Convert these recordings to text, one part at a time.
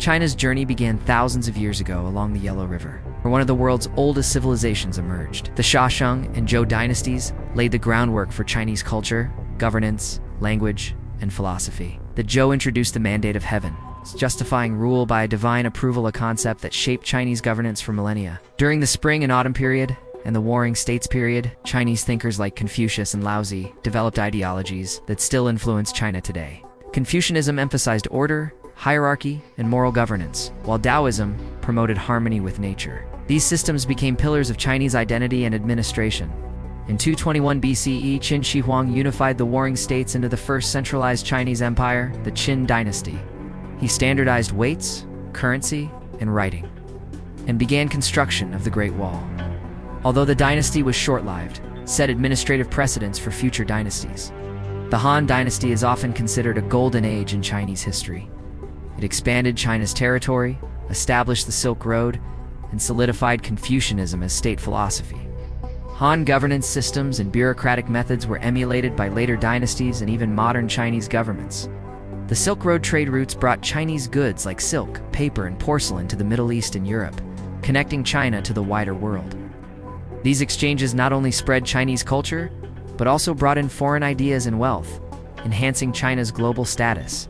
China's journey began thousands of years ago along the Yellow River, where one of the world's oldest civilizations emerged. The Shang and Zhou dynasties laid the groundwork for Chinese culture, governance, language, and philosophy. The Zhou introduced the mandate of heaven, justifying rule by divine approval, a concept that shaped Chinese governance for millennia. During the Spring and Autumn period and the Warring States period, Chinese thinkers like Confucius and Laozi developed ideologies that still influence China today. Confucianism emphasized order, hierarchy, and moral governance, while Taoism promoted harmony with nature. These systems became pillars of Chinese identity and administration. In 221 BCE, Qin Shi Huang unified the Warring States into the first centralized Chinese empire, the Qin dynasty. He standardized weights, currency, and writing, and began construction of the Great Wall. Although the dynasty was short-lived, it set administrative precedents for future dynasties. The Han dynasty is often considered a golden age in Chinese history. It expanded China's territory, established the Silk Road, and solidified Confucianism as state philosophy. Han governance systems and bureaucratic methods were emulated by later dynasties and even modern Chinese governments. The Silk Road trade routes brought Chinese goods like silk, paper, and porcelain to the Middle East and Europe, connecting China to the wider world. These exchanges not only spread Chinese culture, but also brought in foreign ideas and wealth, enhancing China's global status.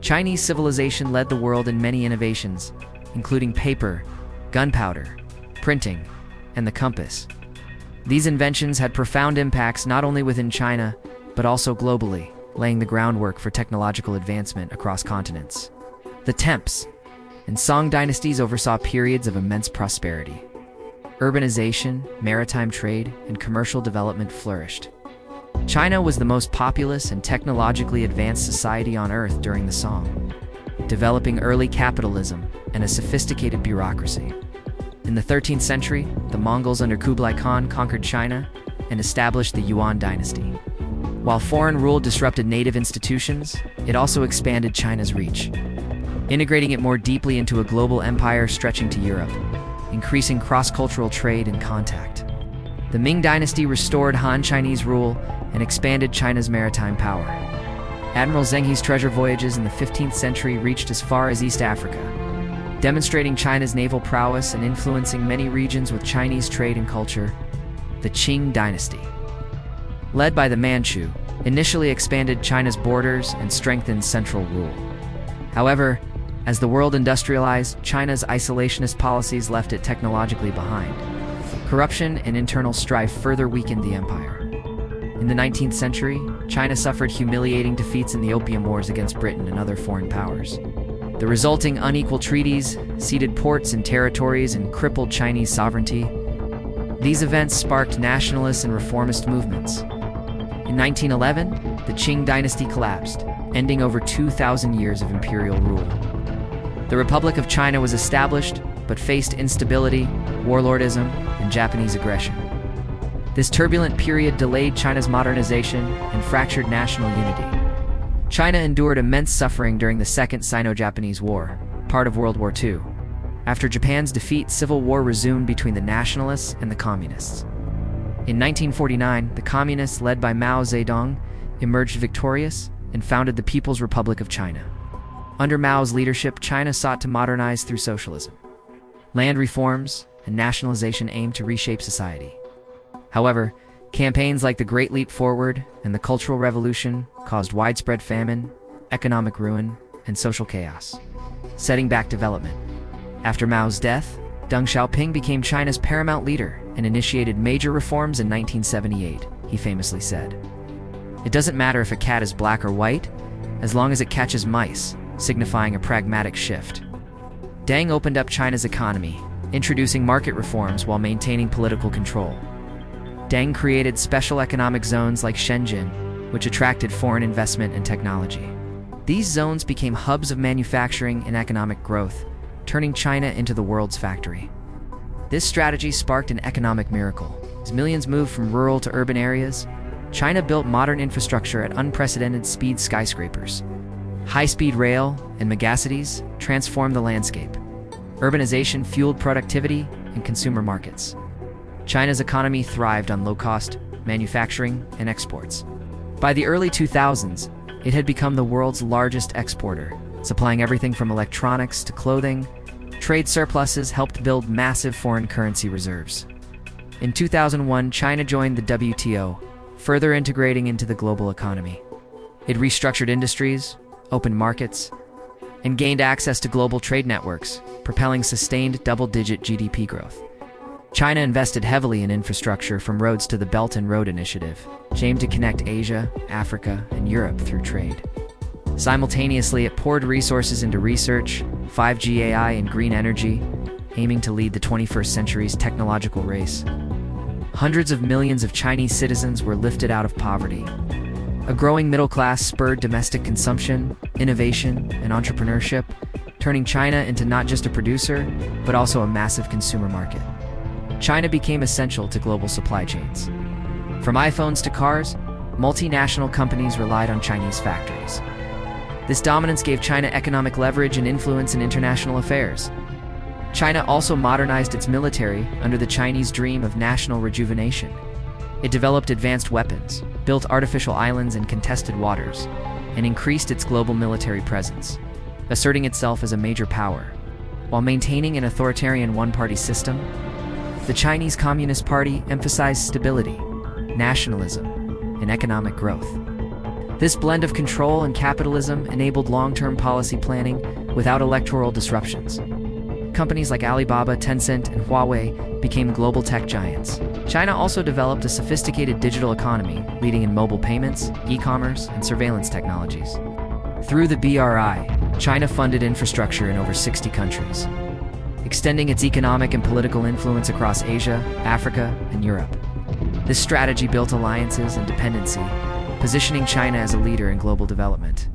Chinese civilization led the world in many innovations, including paper, gunpowder, printing, and the compass. These inventions had profound impacts not only within China, but also globally, laying the groundwork for technological advancement across continents. The Temps and Song dynasties oversaw periods of immense prosperity. Urbanization, maritime trade, and commercial development flourished. China was the most populous and technologically advanced society on Earth during the Song, developing early capitalism and a sophisticated bureaucracy. In the 13th century, the Mongols under Kublai Khan conquered China and established the Yuan dynasty. While foreign rule disrupted native institutions, it also expanded China's reach, integrating it more deeply into a global empire stretching to Europe, increasing cross-cultural trade and contact. The Ming dynasty restored Han Chinese rule and expanded China's maritime power. Admiral Zheng He's treasure voyages in the 15th century reached as far as East Africa, demonstrating China's naval prowess and influencing many regions with Chinese trade and culture. The Qing dynasty, led by the Manchu, initially expanded China's borders and strengthened central rule. However, as the world industrialized, China's isolationist policies left it technologically behind. Corruption and internal strife further weakened the empire. In the 19th century, China suffered humiliating defeats in the Opium Wars against Britain and other foreign powers. The resulting unequal treaties ceded ports and territories and crippled Chinese sovereignty. These events sparked nationalist and reformist movements. In 1911, the Qing dynasty collapsed, ending over 2,000 years of imperial rule. The Republic of China was established, but faced instability, warlordism, and Japanese aggression. This turbulent period delayed China's modernization and fractured national unity. China endured immense suffering during the Second Sino-Japanese War, part of World War II. After Japan's defeat, civil war resumed between the nationalists and the communists. In 1949, the communists, led by Mao Zedong, emerged victorious and founded the People's Republic of China. Under Mao's leadership, China sought to modernize through socialism. Land reforms and nationalization aimed to reshape society. However, campaigns like the Great Leap Forward and the Cultural Revolution caused widespread famine, economic ruin, and social chaos, setting back development. After Mao's death, Deng Xiaoping became China's paramount leader and initiated major reforms in 1978, he famously said. "It doesn't matter if a cat is black or white, as long as it catches mice," signifying a pragmatic shift. Deng opened up China's economy, introducing market reforms while maintaining political control. Deng created special economic zones like Shenzhen, which attracted foreign investment and technology. These zones became hubs of manufacturing and economic growth, turning China into the world's factory. This strategy sparked an economic miracle. As millions moved from rural to urban areas, China built modern infrastructure at unprecedented speed. Skyscrapers, high-speed rail, and megacities transformed the landscape. Urbanization fueled productivity and consumer markets. China's economy thrived on low-cost manufacturing and exports. By the early 2000s, it had become the world's largest exporter, supplying everything from electronics to clothing. Trade surpluses helped build massive foreign currency reserves. In 2001, China joined the WTO, further integrating into the global economy. It restructured industries, opened markets, and gained access to global trade networks, propelling sustained double-digit GDP growth. China invested heavily in infrastructure, from roads to the Belt and Road Initiative, which aimed to connect Asia, Africa, and Europe through trade. Simultaneously, it poured resources into research, 5G, AI, and green energy, aiming to lead the 21st century's technological race. Hundreds of millions of Chinese citizens were lifted out of poverty. A growing middle class spurred domestic consumption, innovation, and entrepreneurship, turning China into not just a producer, but also a massive consumer market. China became essential to global supply chains. From iPhones to cars, multinational companies relied on Chinese factories. This dominance gave China economic leverage and influence in international affairs. China also modernized its military under the Chinese dream of national rejuvenation. It developed advanced weapons, built artificial islands in contested waters, and increased its global military presence, asserting itself as a major power. While maintaining an authoritarian one-party system, the Chinese Communist Party emphasized stability, nationalism, and economic growth. This blend of control and capitalism enabled long-term policy planning without electoral disruptions. Companies like Alibaba, Tencent, and Huawei became global tech giants. China also developed a sophisticated digital economy, leading in mobile payments, e-commerce, and surveillance technologies. Through the BRI, China funded infrastructure in over 60 countries, extending its economic and political influence across Asia, Africa, and Europe. This strategy built alliances and dependency, positioning China as a leader in global development.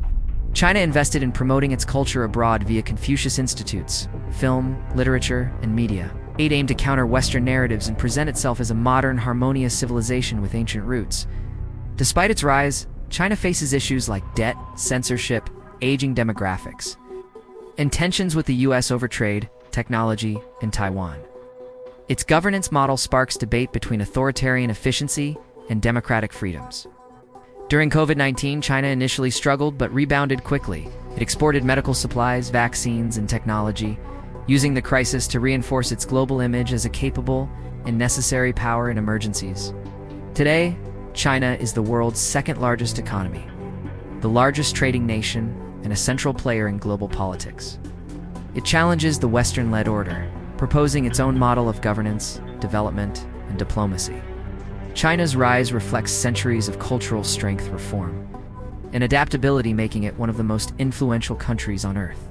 China invested in promoting its culture abroad via Confucius Institutes, film, literature, and media. It aimed to counter Western narratives and present itself as a modern, harmonious civilization with ancient roots. Despite its rise, China faces issues like debt, censorship, aging demographics, and tensions with the US over trade, technology, and Taiwan. Its governance model sparks debate between authoritarian efficiency and democratic freedoms. During COVID-19, China initially struggled but rebounded quickly. It exported medical supplies, vaccines, and technology, using the crisis to reinforce its global image as a capable and necessary power in emergencies. Today, China is the world's second-largest economy, the largest trading nation, and a central player in global politics. It challenges the Western-led order, proposing its own model of governance, development, and diplomacy. China's rise reflects centuries of cultural strength, reform, and adaptability, making it one of the most influential countries on Earth.